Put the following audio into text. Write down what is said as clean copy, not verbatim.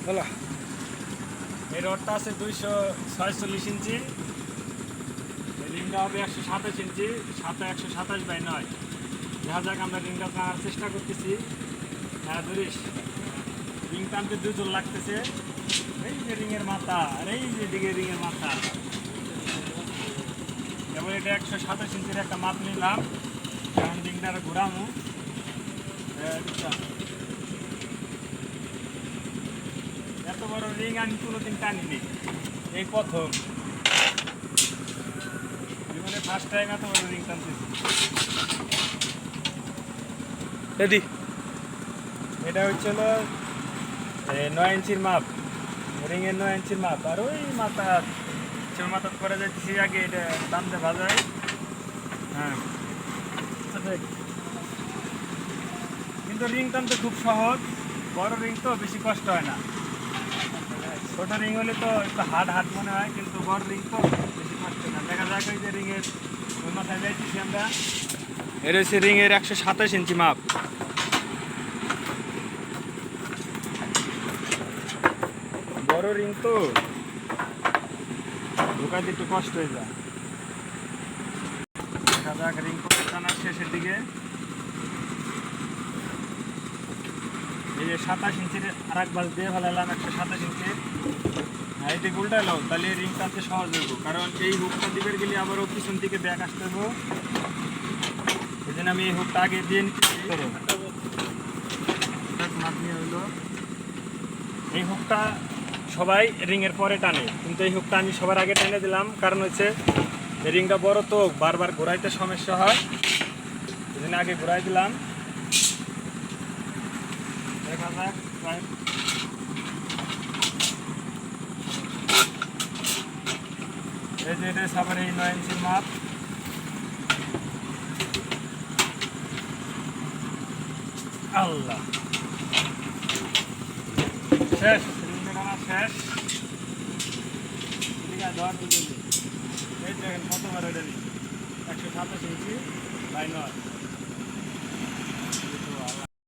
বলো এই রডটা আছে 246 ইঞ্চি, রিংটা হবে 127 ইঞ্চি, 127/9। দেখা যাক আমরা রিংটা টানার চেষ্টা করতেছি। হ্যাঁ ধরিস, রিং টানতে 2 জন লাগতেছে। এই যে রিংয়ের মাথা আর এই যে দিকে রিংয়ের মাথা। এবার এটা 127 ইঞ্চির একটা মাপ নিলাম, এখন রিংটা ঘুরামু। এত বড় রিং আমি কোনোদিন টানিনি, এই প্রথম জীবনে ফার্স্ট টাইম এত বড় রিং টানতেছি। রেডি। এটা হচ্ছিল 9 ইঞ্চির মাপ, রিংয়ের 9 ইঞ্চির মাপ। আর ওই মাথা মাথা করে যাচ্ছি আগে, এটা টানতে বাজায়। হ্যাঁ কিন্তু রিং টানতে খুব সহজ, বড় রিং তো বেশি কষ্ট হয় না। ছোট রিং হলে তো একটু হার্ড মনে হয়, কিন্তু বড় রিং তো বেশি কষ্ট না। দেখা যাক ওই যে রিংয়ের ওই মাথায় যাইতেছি আমরা। এটা হচ্ছে রিংয়ের 127 ইঞ্চি মাপ। বড় রিং তো ঢোকাতে একটু কষ্ট হয়ে যায়। দেখা যাক রিং করে টানার শেষের দিকে। এই যে 27 ইঞ্চির আর এক বাস দিয়ে ফেলালাম 127 ইঞ্চির। এটি উল্টাইলো, তাহলে রিং টানতে সহজ হইব, কারণ এই হুকটা দিকে গেলে আবারও পিছন দিকে ব্যাক আসতে হইব। এই জন্য আমি এই হুকটা আগে দিয়ে নিচ্ছি। হইলো এই হুকটা সবাই রিংয়ের পরে টানে, কিন্তু এই হুকটা আমি সবার আগে টেনে দিলাম, কারণ হচ্ছে এই রিংটা বড় তো বারবার ঘোরাইতে সমস্যা হয়, এই জন্য আগে ঘোরাই দিলাম। দেখা যাক এই যে এটা সাবার এই 9 ইঞ্চির মাপ। আল্লাহ শেষ, শেষ। এই দেখেন কত বড় এটা 127 ইঞ্চি/9।